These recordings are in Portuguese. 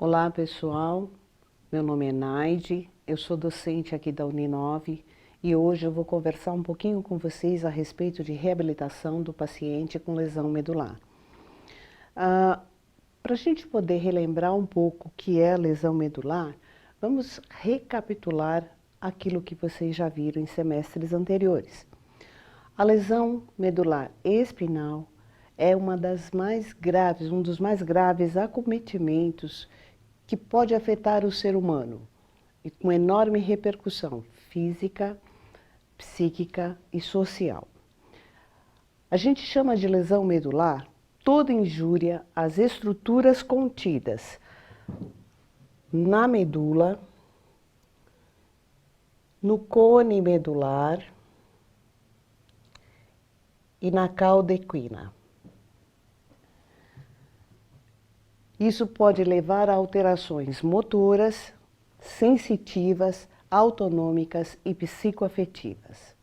Olá pessoal, meu nome é Naide, eu sou docente aqui da Uninove e hoje eu vou conversar um pouquinho com vocês a respeito de reabilitação do paciente com lesão medular. Para a gente poder relembrar um pouco o que é a lesão medular, vamos recapitular aquilo que vocês já viram em semestres anteriores. A lesão medular espinhal é uma das mais graves, um dos mais graves acometimentos que pode afetar o ser humano, e com enorme repercussão física, psíquica e social. A gente chama de lesão medular toda injúria às estruturas contidas na medula, no cone medular e na cauda equina. Isso pode levar a alterações motoras, sensitivas, autonômicas e psicoafetivas.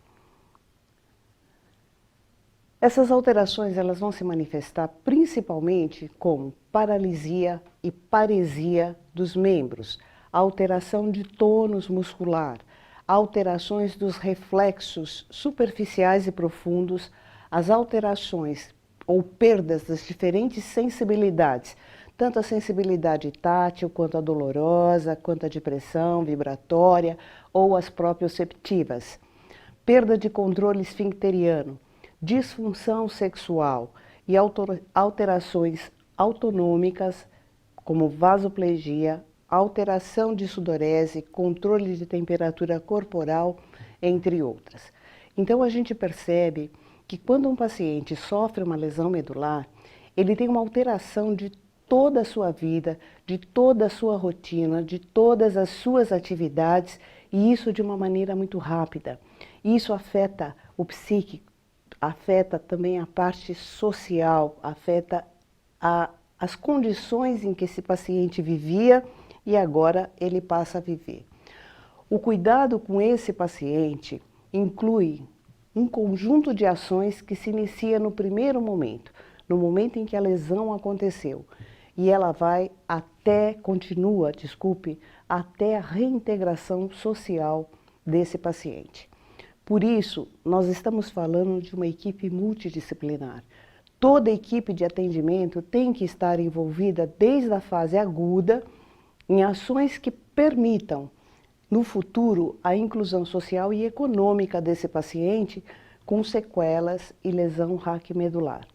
Essas alterações elas vão se manifestar principalmente como paralisia e paresia dos membros, alteração de tônus muscular, alterações dos reflexos superficiais e profundos, as alterações ou perdas das diferentes sensibilidades, tanto a sensibilidade tátil, quanto a dolorosa, quanto a de pressão, vibratória ou as proprioceptivas, perda de controle esfincteriano, disfunção sexual e alterações autonômicas, como vasoplegia, alteração de sudorese, controle de temperatura corporal, entre outras. Então a gente percebe que quando um paciente sofre uma lesão medular, ele tem uma alteração de toda a sua vida, de toda a sua rotina, de todas as suas atividades, e isso de uma maneira muito rápida. Isso afeta o psíquico, afeta também a parte social, afeta as condições em que esse paciente vivia e agora ele passa a viver. O cuidado com esse paciente inclui um conjunto de ações que se inicia no primeiro momento, no momento em que a lesão aconteceu, e ela vai até a reintegração social desse paciente. Por isso, nós estamos falando de uma equipe multidisciplinar. Toda equipe de atendimento tem que estar envolvida desde a fase aguda em ações que permitam, no futuro, a inclusão social e econômica desse paciente com sequelas e lesão raquimedular.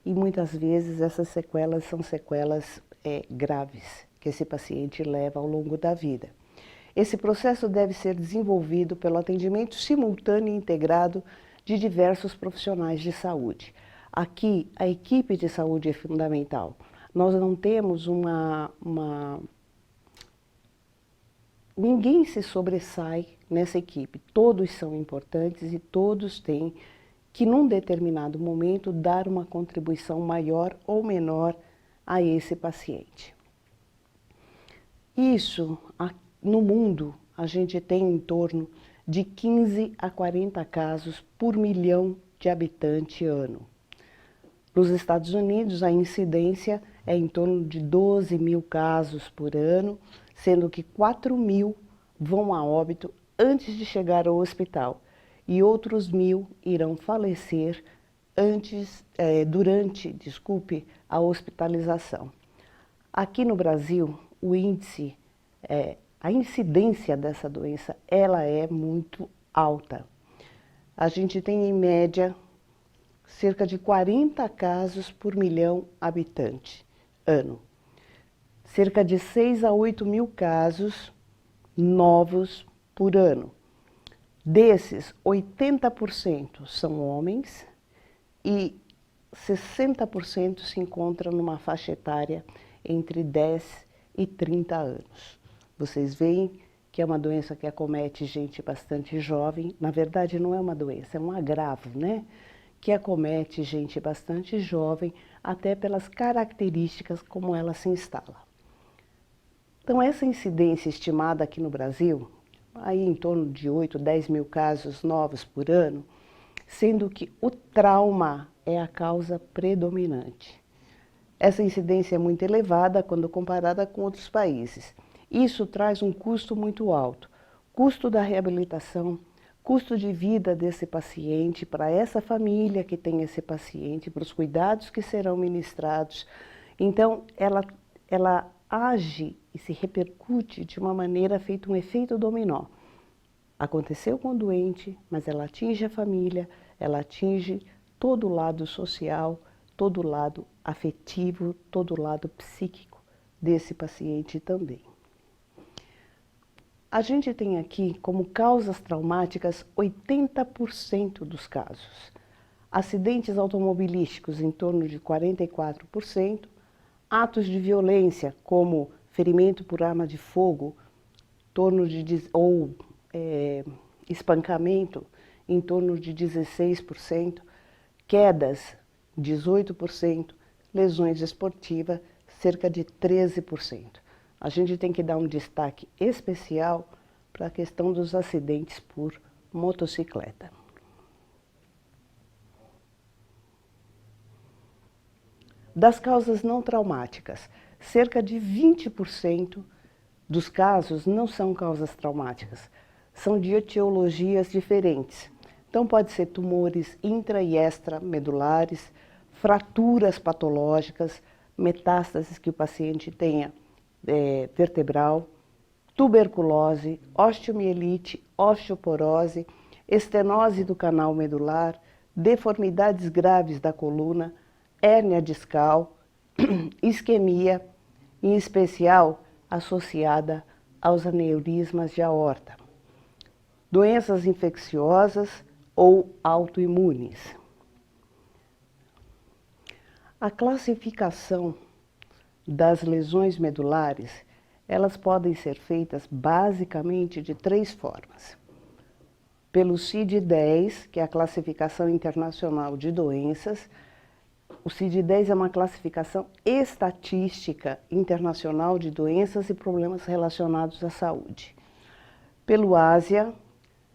E muitas vezes essas sequelas são sequelas graves que esse paciente leva ao longo da vida. Esse processo deve ser desenvolvido pelo atendimento simultâneo e integrado de diversos profissionais de saúde. Aqui, a equipe de saúde é fundamental. Nós não temos Ninguém se sobressai nessa equipe. Todos são importantes e todos têm que, num determinado momento, dar uma contribuição maior ou menor a esse paciente. Isso, no mundo, a gente tem em torno de 15 a 40 casos por milhão de habitantes ano. Nos Estados Unidos, a incidência é em torno de 12 mil casos por ano, sendo que 4 mil vão a óbito antes de chegar ao hospital e outros 1.000 irão falecer durante a hospitalização. Aqui no Brasil, a incidência dessa doença, ela é muito alta. A gente tem em média cerca de 40 casos por milhão habitante ano. Cerca de 6 a 8 mil casos novos por ano. Desses, 80% são homens e 60% se encontram numa faixa etária entre 10 e 30 anos. Vocês veem que é uma doença que acomete gente bastante jovem. Na verdade, não é uma doença, é um agravo, né? Que acomete gente bastante jovem, até pelas características como ela se instala. Então, essa incidência estimada aqui no Brasil, aí em torno de 8, 10 mil casos novos por ano, sendo que o trauma é a causa predominante. Essa incidência é muito elevada quando comparada com outros países. Isso traz um custo muito alto. Custo da reabilitação, custo de vida desse paciente, para essa família que tem esse paciente, para os cuidados que serão ministrados. Então, ela age e se repercute de uma maneira, feito um efeito dominó. Aconteceu com o doente, mas ela atinge a família, ela atinge todo o lado social, todo o lado afetivo, todo o lado psíquico desse paciente também. A gente tem aqui como causas traumáticas 80% dos casos. Acidentes automobilísticos em torno de 44%, atos de violência como ferimento por arma de fogo, espancamento em torno de 16%, quedas 18%, lesões esportivas cerca de 13%. A gente tem que dar um destaque especial para a questão dos acidentes por motocicleta. Das causas não traumáticas, cerca de 20% dos casos não são causas traumáticas, são de etiologias diferentes. Então pode ser tumores intra e extramedulares, fraturas patológicas, metástases que o paciente tenha vertebral, tuberculose, osteomielite, osteoporose, estenose do canal medular, deformidades graves da coluna, hérnia discal, isquemia, em especial associada aos aneurismas de aorta, doenças infecciosas ou autoimunes. A classificação das lesões medulares, elas podem ser feitas basicamente de 3 formas. Pelo CID-10, que é a Classificação Internacional de Doenças. O CID-10 é uma classificação estatística internacional de doenças e problemas relacionados à saúde. Pelo ASIA,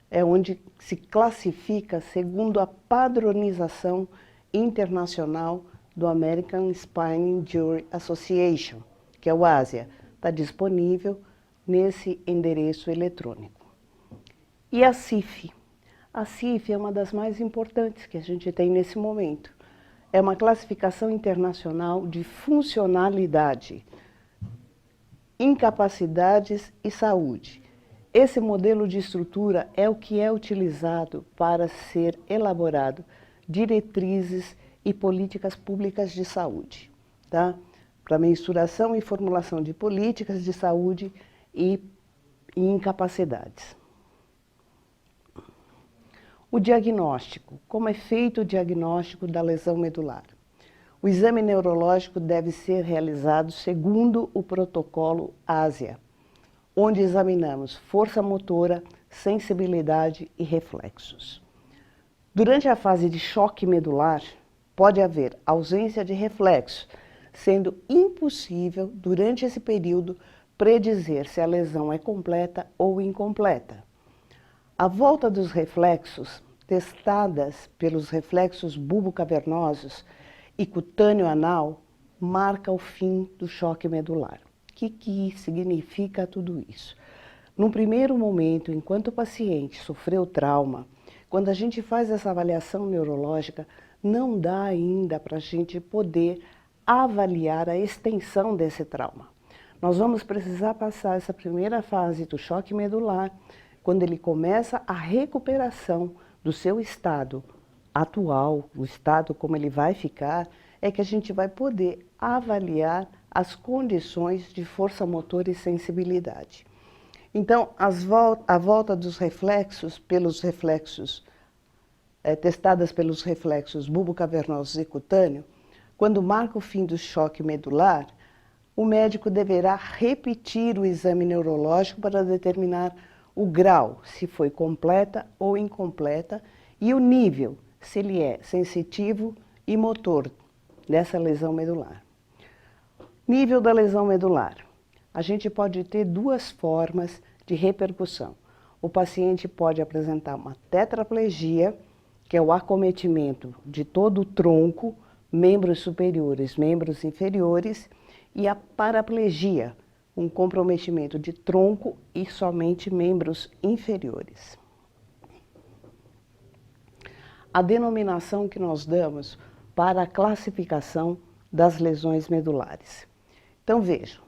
é onde se classifica segundo a padronização internacional do American Spine Injury Association, que é o ASIA. Está disponível nesse endereço eletrônico. E a CIF? A CIF é uma das mais importantes que a gente tem nesse momento. É uma classificação internacional de funcionalidade, incapacidades e saúde. Esse modelo de estrutura é o que é utilizado para ser elaborado diretrizes e políticas públicas de saúde, tá? Para mensuração e formulação de políticas de saúde e incapacidades. O diagnóstico. Como é feito o diagnóstico da lesão medular? O exame neurológico deve ser realizado segundo o protocolo ASIA, onde examinamos força motora, sensibilidade e reflexos. Durante a fase de choque medular, pode haver ausência de reflexo, sendo impossível, durante esse período, predizer se a lesão é completa ou incompleta. A volta dos reflexos, testadas pelos reflexos bulbocavernosos e cutâneo anal, marca o fim do choque medular. O que significa tudo isso? No primeiro momento, enquanto o paciente sofreu trauma, quando a gente faz essa avaliação neurológica, não dá ainda para a gente poder avaliar a extensão desse trauma. Nós vamos precisar passar essa primeira fase do choque medular, quando ele começa a recuperação do seu estado atual, o estado como ele vai ficar, é que a gente vai poder avaliar as condições de força motora e sensibilidade. Então, a volta dos reflexos, testadas pelos reflexos bulbocavernosos e cutâneo, quando marca o fim do choque medular, o médico deverá repetir o exame neurológico para determinar o grau, se foi completa ou incompleta, e o nível, se ele é sensitivo e motor dessa lesão medular. Nível da lesão medular. A gente pode ter 2 formas de repercussão. O paciente pode apresentar uma tetraplegia, que é o acometimento de todo o tronco, membros superiores, membros inferiores, e a paraplegia, um comprometimento de tronco e somente membros inferiores. A denominação que nós damos para a classificação das lesões medulares. Então vejam,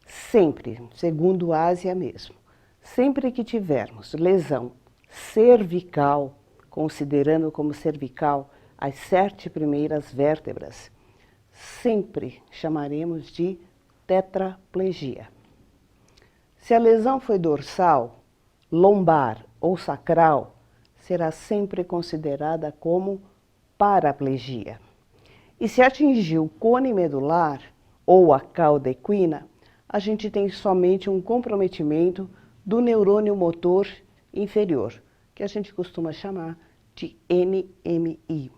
sempre, segundo a Ásia mesmo, sempre que tivermos lesão cervical, considerando como cervical as 7 primeiras vértebras, sempre chamaremos de tetraplegia. Se a lesão foi dorsal, lombar ou sacral, será sempre considerada como paraplegia. E se atingir o cone medular ou a cauda equina, a gente tem somente um comprometimento do neurônio motor inferior, que a gente costuma chamar de NMI.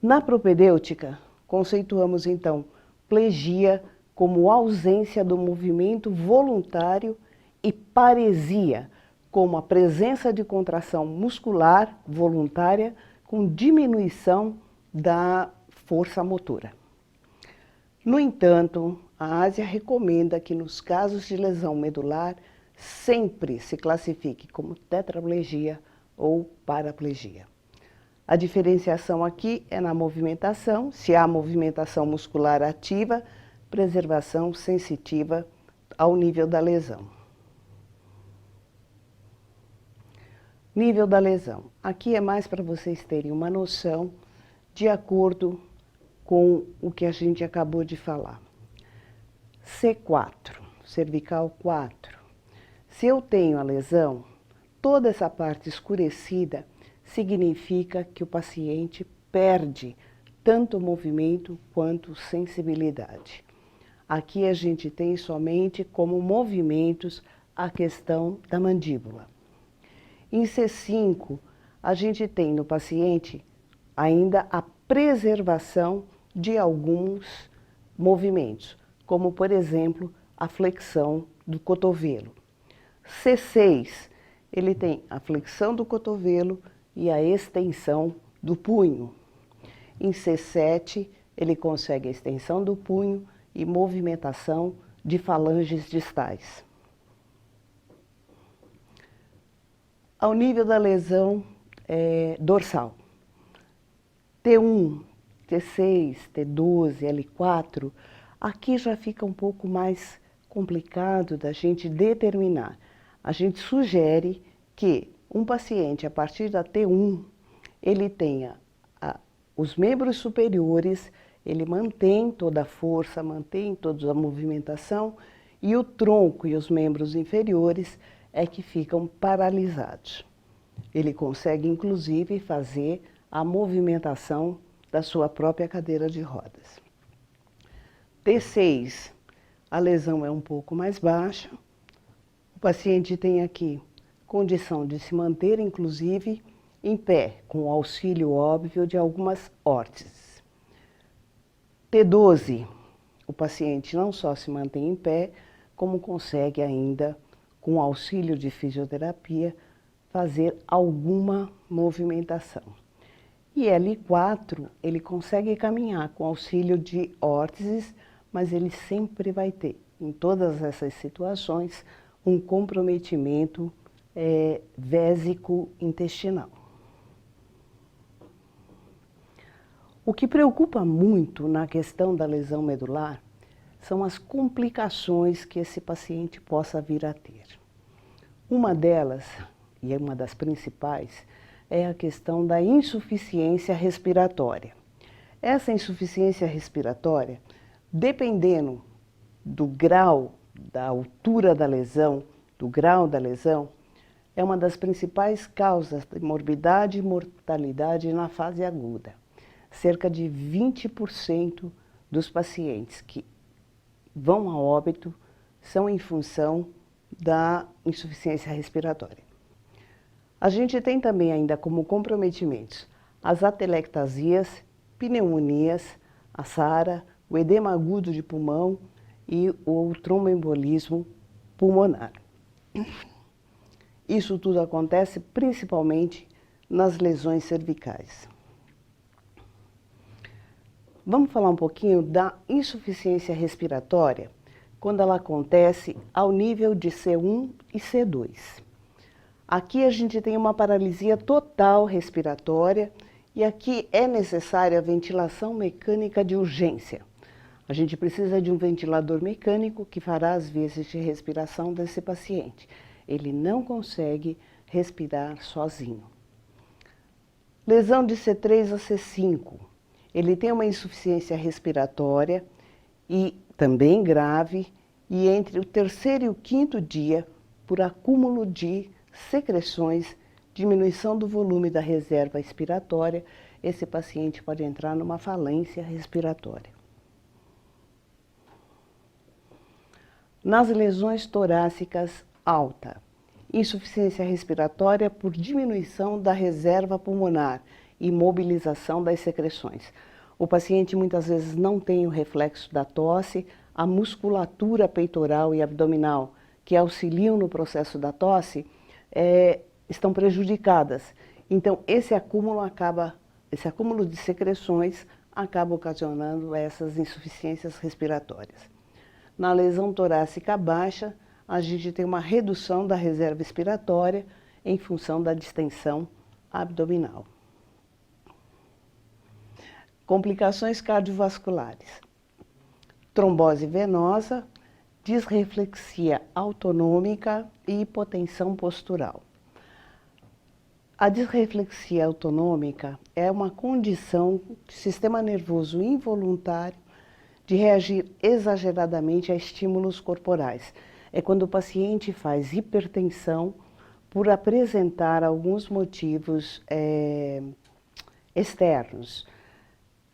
Na propedêutica, conceituamos então plegia como ausência do movimento voluntário e paresia como a presença de contração muscular voluntária com diminuição da força motora. No entanto, a Ásia recomenda que nos casos de lesão medular sempre se classifique como tetraplegia ou paraplegia. A diferenciação aqui é na movimentação, se há movimentação muscular ativa, preservação sensitiva ao nível da lesão. Nível da lesão. Aqui é mais para vocês terem uma noção de acordo com o que a gente acabou de falar. C4, cervical 4. Se eu tenho a lesão, toda essa parte escurecida significa que o paciente perde tanto movimento quanto sensibilidade. Aqui a gente tem somente como movimentos a questão da mandíbula. Em C5, a gente tem no paciente ainda a preservação de alguns movimentos, como por exemplo a flexão do cotovelo. C6, ele tem a flexão do cotovelo e a extensão do punho. Em C7, ele consegue a extensão do punho e movimentação de falanges distais. Ao nível da lesão dorsal, T1, T6, T12, L4, aqui já fica um pouco mais complicado da gente determinar. A gente sugere que um paciente, a partir da T1, ele tenha os membros superiores, ele mantém toda a força, mantém toda a movimentação, e o tronco e os membros inferiores é que ficam paralisados. Ele consegue, inclusive, fazer a movimentação da sua própria cadeira de rodas. T6, a lesão é um pouco mais baixa. O paciente tem aqui condição de se manter, inclusive, em pé, com o auxílio óbvio de algumas órteses. T12, o paciente não só se mantém em pé, como consegue ainda, com o auxílio de fisioterapia, fazer alguma movimentação. E L4, ele consegue caminhar com auxílio de órteses, mas ele sempre vai ter, em todas essas situações, um comprometimento vésico-intestinal. O que preocupa muito na questão da lesão medular são as complicações que esse paciente possa vir a ter. Uma delas, e é uma das principais, é a questão da insuficiência respiratória. Essa insuficiência respiratória, dependendo do grau, da altura da lesão, do grau da lesão, é uma das principais causas de morbidade e mortalidade na fase aguda. Cerca de 20% dos pacientes que vão a óbito são em função da insuficiência respiratória. A gente tem também ainda como comprometimentos as atelectasias, pneumonias, a SARA, o edema agudo de pulmão e o tromboembolismo pulmonar. Isso tudo acontece principalmente nas lesões cervicais. Vamos falar um pouquinho da insuficiência respiratória, quando ela acontece ao nível de C1 e C2. Aqui a gente tem uma paralisia total respiratória e aqui é necessária a ventilação mecânica de urgência. A gente precisa de um ventilador mecânico que fará as vezes de respiração desse paciente. Ele não consegue respirar sozinho. Lesão de C3 a C5. Ele tem uma insuficiência respiratória e também grave, e entre o terceiro e o quinto dia, por acúmulo de secreções, diminuição do volume da reserva expiratória, esse paciente pode entrar numa falência respiratória. Nas lesões torácicas alta, insuficiência respiratória por diminuição da reserva pulmonar e mobilização das secreções. O paciente muitas vezes não tem o reflexo da tosse, a musculatura peitoral e abdominal que auxiliam no processo da tosse estão prejudicadas. Então, esse acúmulo de secreções acaba ocasionando essas insuficiências respiratórias. Na lesão torácica baixa, a gente tem uma redução da reserva expiratória em função da distensão abdominal. Complicações cardiovasculares. Trombose venosa, disreflexia autonômica e hipotensão postural. A disreflexia autonômica é uma condição do sistema nervoso involuntário de reagir exageradamente a estímulos corporais. É quando o paciente faz hipertensão por apresentar alguns motivos externos.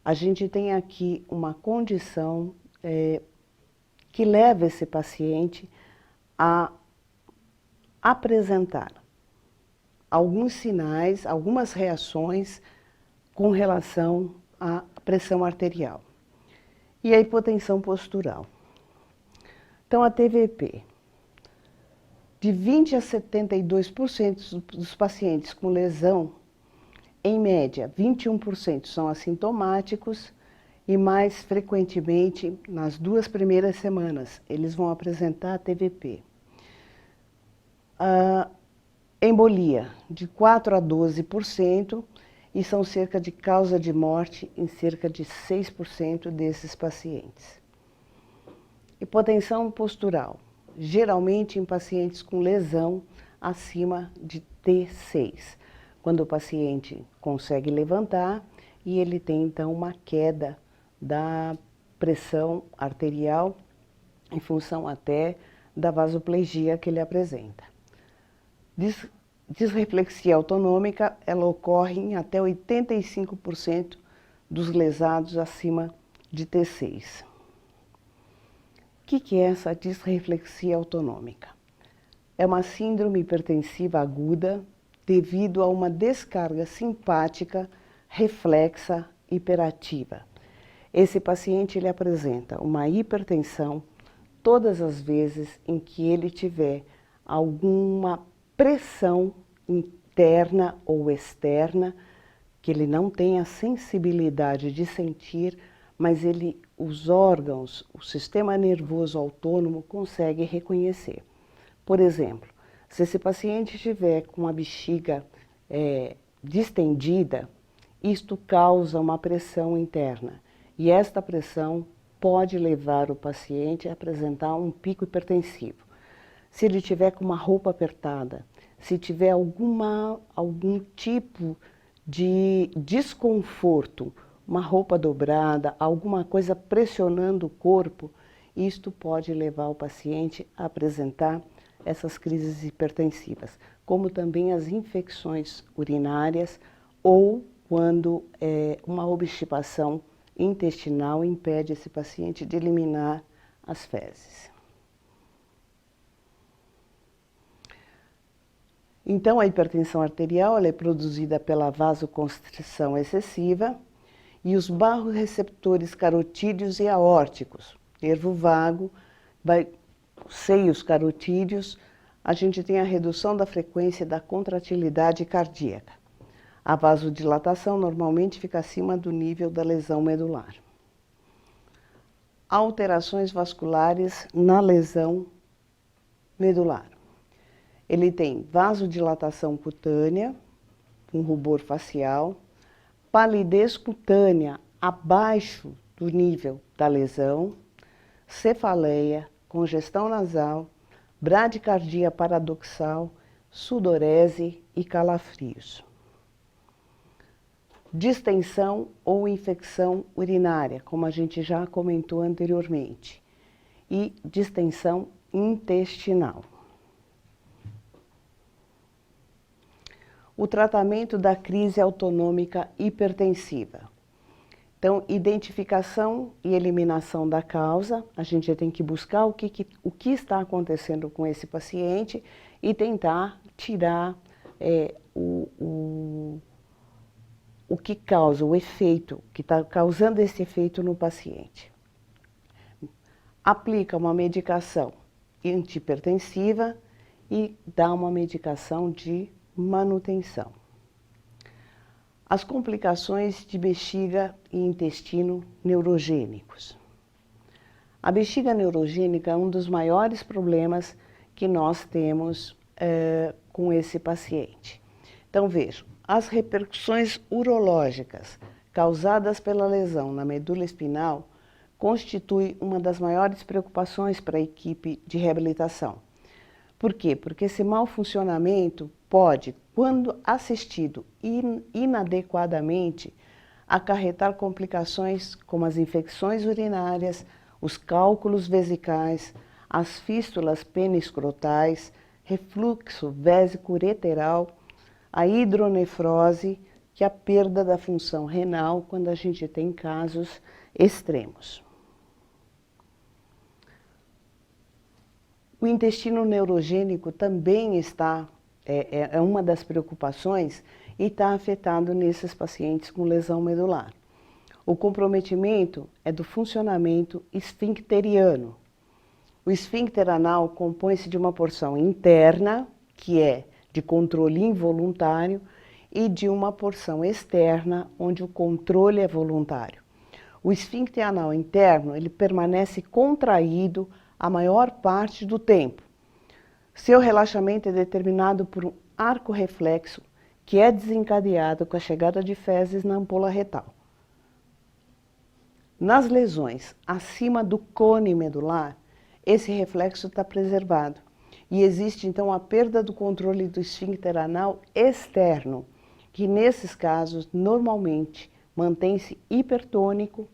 A gente tem aqui uma condição que leva esse paciente a apresentar alguns sinais, algumas reações com relação à pressão arterial e a hipotensão postural. Então, a TVP, de 20 a 72% dos pacientes com lesão, em média, 21% são assintomáticos e mais frequentemente, nas 2 primeiras semanas, eles vão apresentar TVP. Embolia, de 4 a 12%, e são cerca de causa de morte em cerca de 6% desses pacientes. Hipotensão postural, geralmente em pacientes com lesão acima de T6, quando o paciente consegue levantar e ele tem então uma queda da pressão arterial em função até da vasoplegia que ele apresenta. Disreflexia autonômica, ela ocorre em até 85% dos lesados acima de T6. O que é essa disreflexia autonômica? É uma síndrome hipertensiva aguda devido a uma descarga simpática reflexa hiperativa. Esse paciente ele apresenta uma hipertensão todas as vezes em que ele tiver alguma pressão interna ou externa, que ele não tem a sensibilidade de sentir, mas os órgãos, o sistema nervoso autônomo consegue reconhecer. Por exemplo, se esse paciente estiver com a bexiga distendida, isto causa uma pressão interna e esta pressão pode levar o paciente a apresentar um pico hipertensivo. Se ele tiver com uma roupa apertada, se tiver algum tipo de desconforto, uma roupa dobrada, alguma coisa pressionando o corpo, isto pode levar o paciente a apresentar essas crises hipertensivas, como também as infecções urinárias ou quando uma obstipação intestinal impede esse paciente de eliminar as fezes. Então, a hipertensão arterial ela é produzida pela vasoconstrição excessiva e os barroreceptores carotídeos e aórticos, nervo vago, seios carotídeos, a gente tem a redução da frequência da contratilidade cardíaca. A vasodilatação normalmente fica acima do nível da lesão medular. alterações vasculares na lesão medular. Ele tem vasodilatação cutânea, com rubor facial, palidez cutânea abaixo do nível da lesão, cefaleia, congestão nasal, bradicardia paradoxal, sudorese e calafrios. Distensão ou infecção urinária, como a gente já comentou anteriormente, e distensão intestinal. O tratamento da crise autonômica hipertensiva. Então, identificação e eliminação da causa, a gente tem que buscar o que está acontecendo com esse paciente e tentar tirar o que causa, o efeito, que está causando esse efeito no paciente. Aplica uma medicação antihipertensiva e dá uma medicação de manutenção. As complicações de bexiga e intestino neurogênicos. A bexiga neurogênica é um dos maiores problemas que nós temos com esse paciente. Então vejam, as repercussões urológicas causadas pela lesão na medula espinhal constituem uma das maiores preocupações para a equipe de reabilitação. Por quê? Porque esse mau funcionamento pode, quando assistido inadequadamente, acarretar complicações como as infecções urinárias, os cálculos vesicais, as fístulas peniscrotais, refluxo vésico-ureteral, a hidronefrose, que é a perda da função renal quando a gente tem casos extremos. O intestino neurogênico também é uma das preocupações e está afetado nesses pacientes com lesão medular. O comprometimento é do funcionamento esfincteriano. O esfíncter anal compõe-se de uma porção interna, que é de controle involuntário, e de uma porção externa, onde o controle é voluntário. O esfíncter anal interno, ele permanece contraído a maior parte do tempo. Seu relaxamento é determinado por um arco reflexo que é desencadeado com a chegada de fezes na ampola retal. Nas lesões acima do cone medular, esse reflexo está preservado e existe então a perda do controle do esfíncter anal externo, que nesses casos normalmente mantém-se hipertônico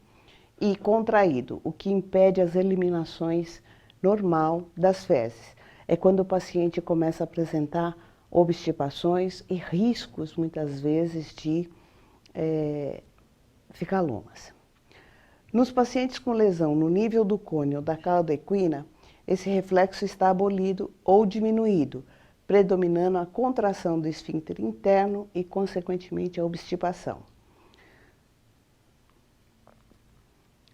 e contraído, o que impede as eliminações normal das fezes. É quando o paciente começa a apresentar obstipações e riscos, muitas vezes, de ficalomas. Nos pacientes com lesão no nível do cone ou da cauda equina, esse reflexo está abolido ou diminuído, predominando a contração do esfíncter interno e, consequentemente, a obstipação.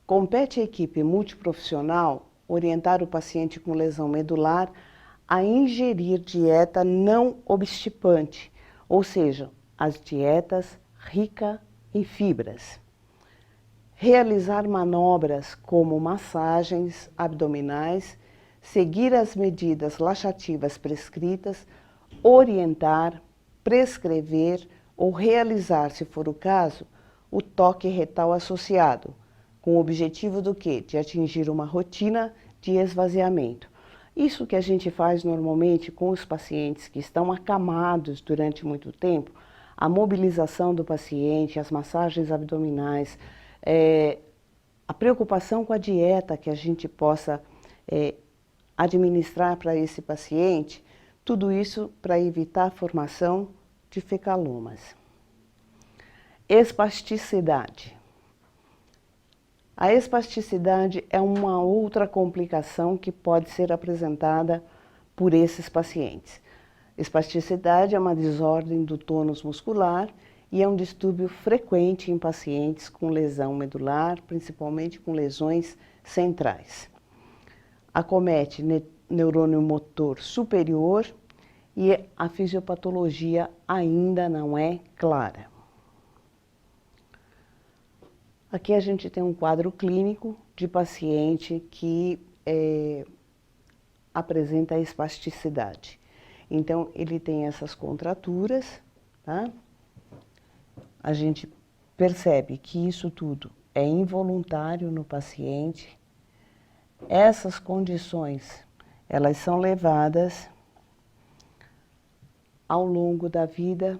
Compete à equipe multiprofissional orientar o paciente com lesão medular a ingerir dieta não obstipante, ou seja, as dietas ricas em fibras. Realizar manobras como massagens abdominais, seguir as medidas laxativas prescritas, orientar, prescrever ou realizar, se for o caso, o toque retal associado, com o objetivo do quê? De atingir uma rotina de esvaziamento. Isso que a gente faz normalmente com os pacientes que estão acamados durante muito tempo, a mobilização do paciente, as massagens abdominais, a preocupação com a dieta que a gente possa administrar para esse paciente, tudo isso para evitar a formação de fecalomas. Espasticidade. A espasticidade é uma outra complicação que pode ser apresentada por esses pacientes. Espasticidade é uma desordem do tônus muscular e é um distúrbio frequente em pacientes com lesão medular, principalmente com lesões centrais. Acomete neurônio motor superior e a fisiopatologia ainda não é clara. Aqui a gente tem um quadro clínico de paciente que apresenta espasticidade. Então, ele tem essas contraturas, tá? A gente percebe que isso tudo é involuntário no paciente. Essas condições, elas são levadas ao longo da vida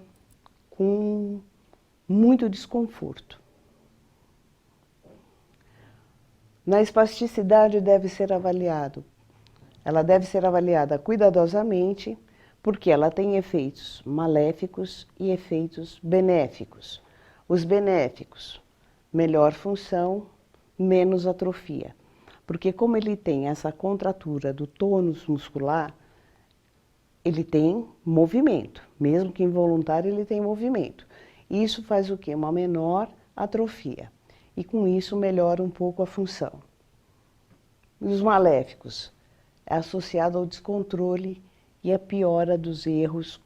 com muito desconforto. Na espasticidade ela deve ser avaliada cuidadosamente, porque ela tem efeitos maléficos e efeitos benéficos. Os benéficos, melhor função, menos atrofia. Porque como ele tem essa contratura do tônus muscular, ele tem movimento, mesmo que involuntário ele tem movimento. Isso faz o quê? Uma menor atrofia. E com isso melhora um pouco a função. E os maléficos é associado ao descontrole e a piora dos erros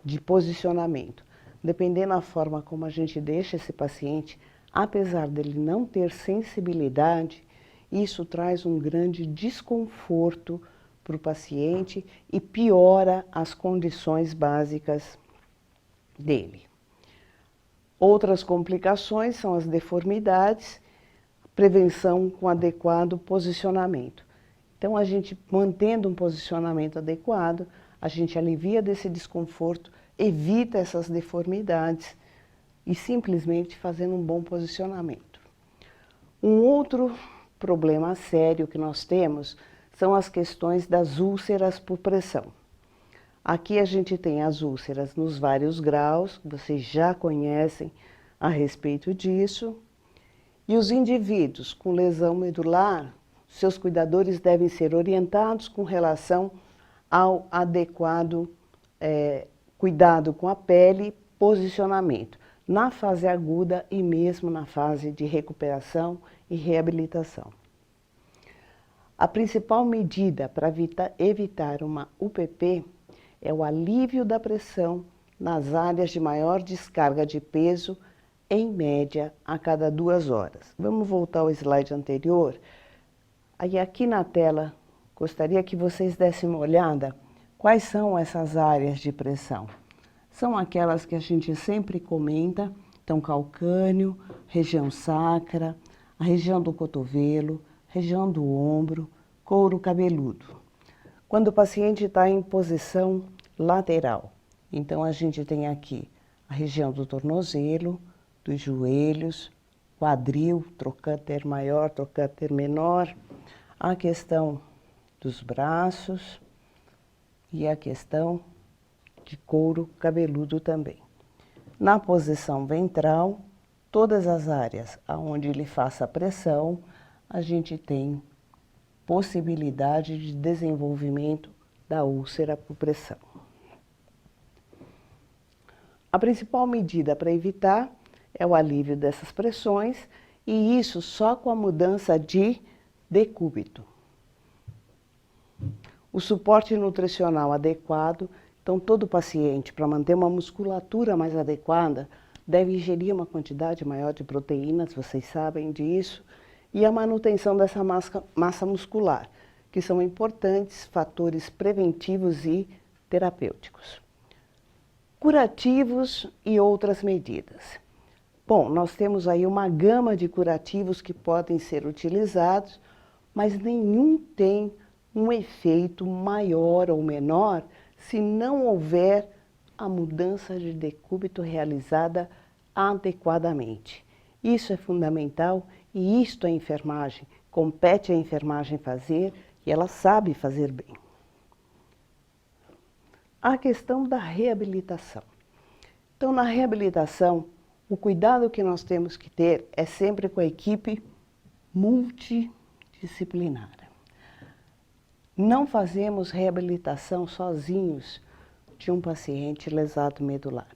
de posicionamento. Dependendo da forma como a gente deixa esse paciente, apesar dele não ter sensibilidade, isso traz um grande desconforto para o paciente e piora as condições básicas dele. Outras complicações são as deformidades, prevenção com adequado posicionamento. Então, a gente mantendo um posicionamento adequado, a gente alivia desse desconforto, evita essas deformidades e simplesmente fazendo um bom posicionamento. Um outro problema sério que nós temos são as questões das úlceras por pressão. Aqui a gente tem as úlceras nos vários graus, vocês já conhecem a respeito disso. E os indivíduos com lesão medular, seus cuidadores devem ser orientados com relação ao adequado cuidado com a pele e posicionamento, na fase aguda e mesmo na fase de recuperação e reabilitação. A principal medida para evitar uma UPP é o alívio da pressão nas áreas de maior descarga de peso, em média, a cada 2 horas. Vamos voltar ao slide anterior. Aí aqui na tela, gostaria que vocês dessem uma olhada quais são essas áreas de pressão. São aquelas que a gente sempre comenta, então calcâneo, região sacra, a região do cotovelo, região do ombro, couro cabeludo. Quando o paciente está em posição lateral, então a gente tem aqui a região do tornozelo, dos joelhos, quadril, trocânter maior, trocânter menor, a questão dos braços e a questão de couro cabeludo também. Na posição ventral, todas as áreas onde ele faça pressão, a gente tem possibilidade de desenvolvimento da úlcera por pressão. A principal medida para evitar é o alívio dessas pressões, e isso só com a mudança de decúbito. O suporte nutricional adequado, então todo paciente, para manter uma musculatura mais adequada, deve ingerir uma quantidade maior de proteínas, vocês sabem disso, e a manutenção dessa massa muscular, que são importantes fatores preventivos e terapêuticos. Curativos e outras medidas. Bom, nós temos aí uma gama de curativos que podem ser utilizados, mas nenhum tem um efeito maior ou menor se não houver a mudança de decúbito realizada adequadamente. Isso é fundamental e isto a enfermagem, compete à enfermagem fazer e ela sabe fazer bem. A questão da reabilitação. Então, na reabilitação, o cuidado que nós temos que ter é sempre com a equipe multidisciplinar. Não fazemos reabilitação sozinhos de um paciente lesado medular.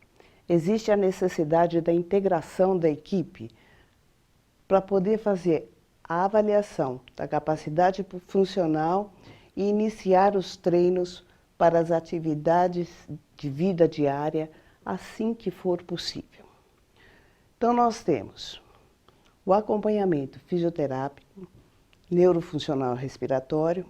Existe a necessidade da integração da equipe para poder fazer a avaliação da capacidade funcional e iniciar os treinos para as atividades de vida diária assim que for possível. Então, nós temos o acompanhamento fisioterápico, neurofuncional respiratório,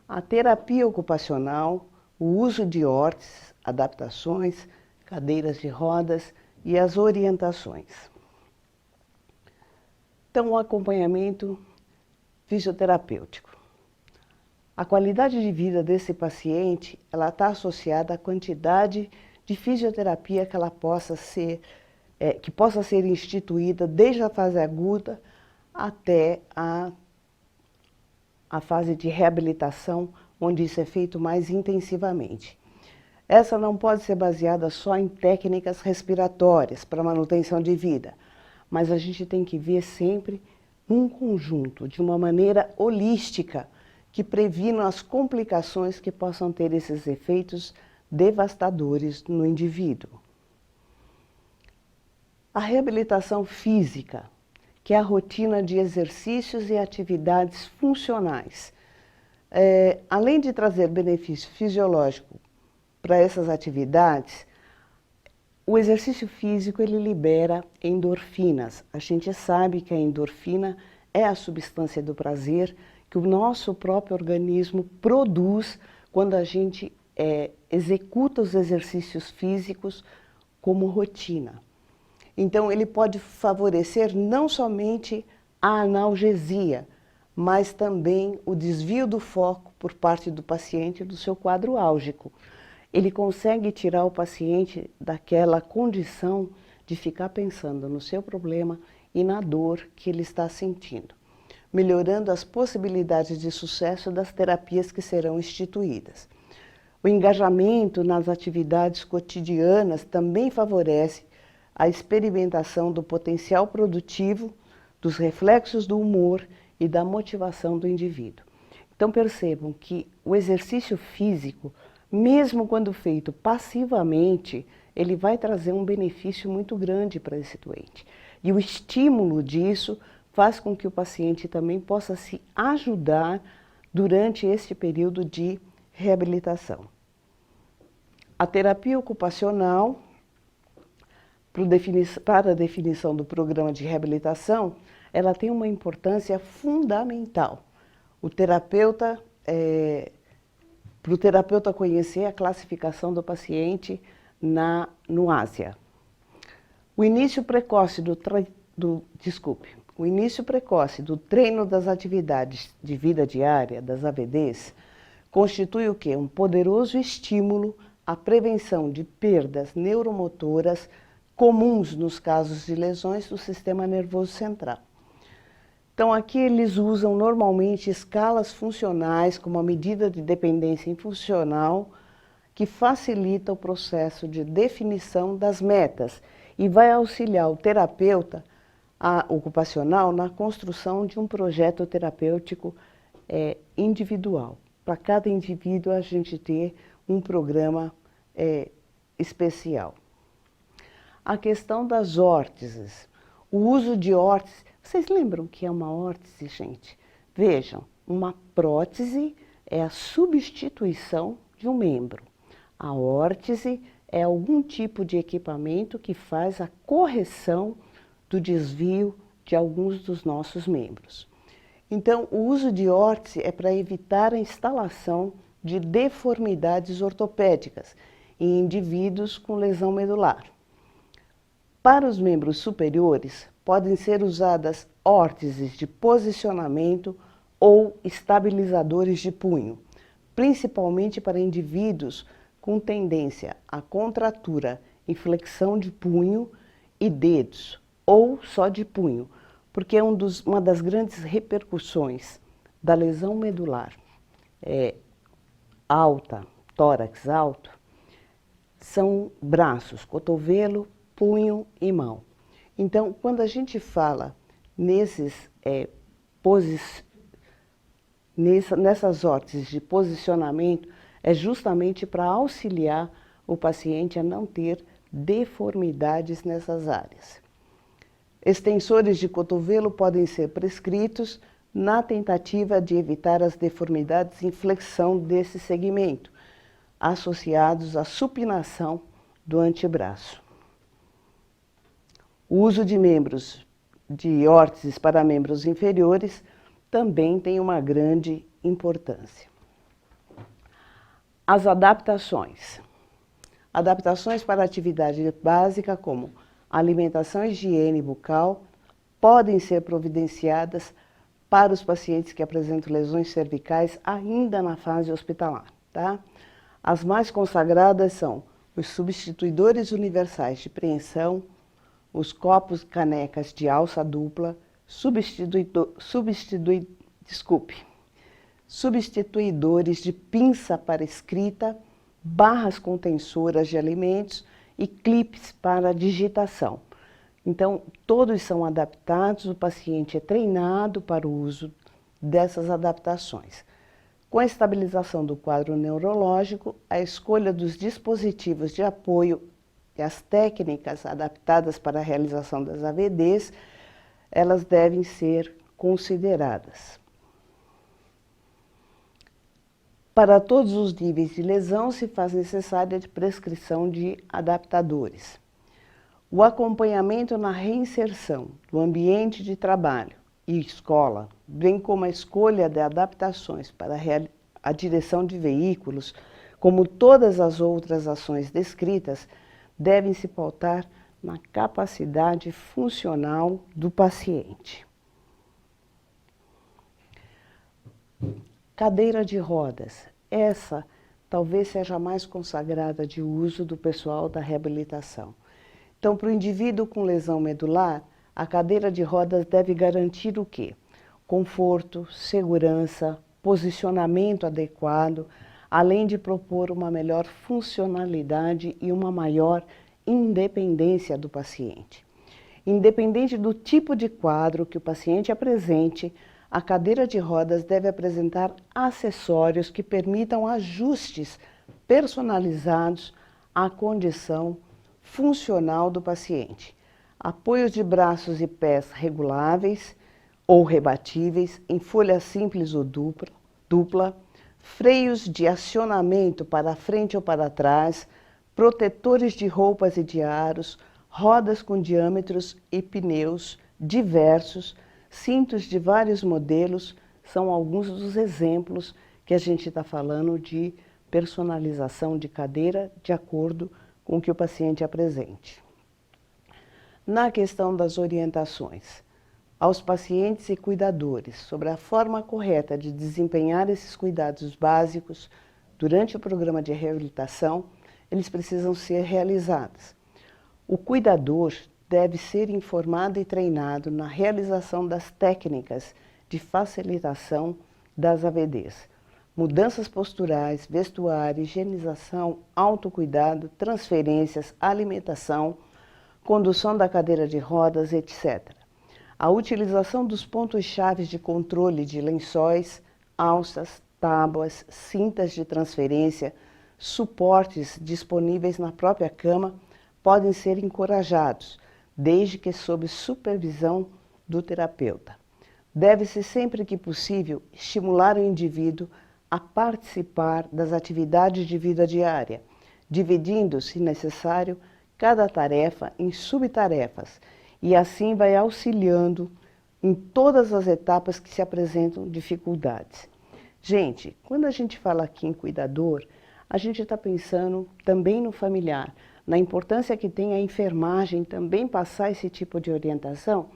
a terapia ocupacional, o uso de órteses, adaptações, cadeiras de rodas e as orientações. Então, o acompanhamento fisioterapêutico. A qualidade de vida desse paciente, ela está associada à quantidade de fisioterapia que ela possa ser, que possa ser instituída desde a fase aguda até a fase de reabilitação, onde isso é feito mais intensivamente. Essa não pode ser baseada só em técnicas respiratórias para manutenção de vida, mas a gente tem que ver sempre um conjunto, de uma maneira holística, que previna as complicações que possam ter esses efeitos devastadores no indivíduo. A reabilitação física, que é a rotina de exercícios e atividades funcionais. Além de trazer benefício fisiológico para essas atividades, o exercício físico ele libera endorfinas. A gente sabe que a endorfina é a substância do prazer que o nosso próprio organismo produz quando a gente executa os exercícios físicos como rotina. Então, ele pode favorecer não somente a analgesia, mas também o desvio do foco por parte do paciente do seu quadro álgico. Ele consegue tirar o paciente daquela condição de ficar pensando no seu problema e na dor que ele está sentindo, melhorando as possibilidades de sucesso das terapias que serão instituídas. O engajamento nas atividades cotidianas também favorece a experimentação do potencial produtivo, dos reflexos do humor e da motivação do indivíduo. Então percebam que o exercício físico, mesmo quando feito passivamente, ele vai trazer um benefício muito grande para esse doente. E o estímulo disso faz com que o paciente também possa se ajudar durante este período de reabilitação. A terapia ocupacional, para a definição do programa de reabilitação, ela tem uma importância fundamental. Para o terapeuta conhecer a classificação do paciente no ASIA. O início precoce do treino das atividades de vida diária, das AVDs, constitui o quê? Um poderoso estímulo à prevenção de perdas neuromotoras comuns nos casos de lesões do sistema nervoso central. Então, aqui eles usam normalmente escalas funcionais como a medida de dependência funcional, que facilita o processo de definição das metas e vai auxiliar o terapeuta ocupacional na construção de um projeto terapêutico individual. Para cada indivíduo, a gente ter um programa especial. A questão das órteses. O uso de órteses. Vocês lembram o que é uma órtese, gente? Vejam, uma prótese é a substituição de um membro. A órtese é algum tipo de equipamento que faz a correção do desvio de alguns dos nossos membros. Então, o uso de órtese é para evitar a instalação de deformidades ortopédicas em indivíduos com lesão medular. Para os membros superiores, podem ser usadas órteses de posicionamento ou estabilizadores de punho, principalmente para indivíduos com tendência à contratura e flexão de punho e dedos, ou só de punho, porque é uma das grandes repercussões da lesão medular alta, tórax alto, são braços, cotovelo, punho e mão. Então, quando a gente fala nessas órteses de posicionamento, é justamente para auxiliar o paciente a não ter deformidades nessas áreas. Extensores de cotovelo podem ser prescritos na tentativa de evitar as deformidades em flexão desse segmento, associados à supinação do antebraço. O uso de membros de órteses para membros inferiores também tem uma grande importância. As adaptações. Adaptações para atividade básica como alimentação e higiene bucal podem ser providenciadas para os pacientes que apresentam lesões cervicais ainda na fase hospitalar, tá? As mais consagradas são os substituidores universais de preensão, os copos e canecas de alça dupla, substituidores de pinça para escrita, barras contensoras de alimentos e clipes para digitação. Então, todos são adaptados, o paciente é treinado para o uso dessas adaptações. Com a estabilização do quadro neurológico, a escolha dos dispositivos de apoio e as técnicas adaptadas para a realização das AVDs, elas devem ser consideradas. Para todos os níveis de lesão, se faz necessária a prescrição de adaptadores. O acompanhamento na reinserção do ambiente de trabalho e escola, bem como a escolha de adaptações para a direção de veículos, como todas as outras ações descritas, devem se pautar na capacidade funcional do paciente. Cadeira de rodas. Essa talvez seja a mais consagrada de uso do pessoal da reabilitação. Então, para o indivíduo com lesão medular, a cadeira de rodas deve garantir o quê? Conforto, segurança, posicionamento adequado, além de propor uma melhor funcionalidade e uma maior independência do paciente. Independente do tipo de quadro que o paciente apresente, a cadeira de rodas deve apresentar acessórios que permitam ajustes personalizados à condição funcional do paciente. Apoios de braços e pés reguláveis ou rebatíveis em folha simples ou dupla, freios de acionamento para frente ou para trás, protetores de roupas e de aros, rodas com diâmetros e pneus diversos, cintos de vários modelos, são alguns dos exemplos que a gente está falando de personalização de cadeira de acordo com o que o paciente apresente. Na questão das orientações aos pacientes e cuidadores sobre a forma correta de desempenhar esses cuidados básicos durante o programa de reabilitação, eles precisam ser realizados. O cuidador deve ser informado e treinado na realização das técnicas de facilitação das AVDs. Mudanças posturais, vestuário, higienização, autocuidado, transferências, alimentação, condução da cadeira de rodas, etc. A utilização dos pontos-chave de controle de lençóis, alças, tábuas, cintas de transferência, suportes disponíveis na própria cama podem ser encorajados, desde que sob supervisão do terapeuta. Deve-se sempre que possível estimular o indivíduo a participar das atividades de vida diária, dividindo, se necessário, cada tarefa em subtarefas, e assim vai auxiliando em todas as etapas que se apresentam dificuldades. Gente, quando a gente fala aqui em cuidador, a gente está pensando também no familiar, na importância que tem a enfermagem também passar esse tipo de orientação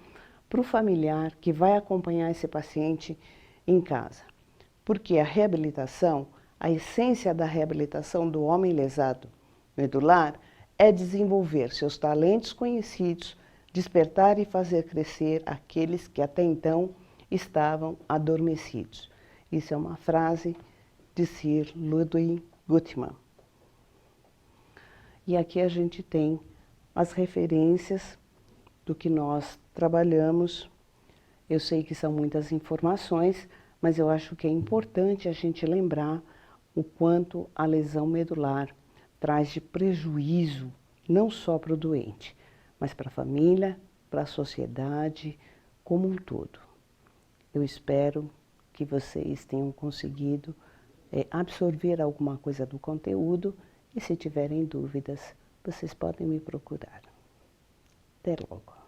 para o familiar que vai acompanhar esse paciente em casa. Porque a reabilitação, a essência da reabilitação do homem lesado medular é desenvolver seus talentos conhecidos, despertar e fazer crescer aqueles que até então estavam adormecidos. Isso é uma frase de Sir Ludwig Guttmann. E aqui a gente tem as referências do que nós trabalhamos. Eu sei que são muitas informações, mas eu acho que é importante a gente lembrar o quanto a lesão medular traz de prejuízo, não só para o doente, mas para a família, para a sociedade como um todo. Eu espero que vocês tenham conseguido absorver alguma coisa do conteúdo e se tiverem dúvidas, vocês podem me procurar. Até logo.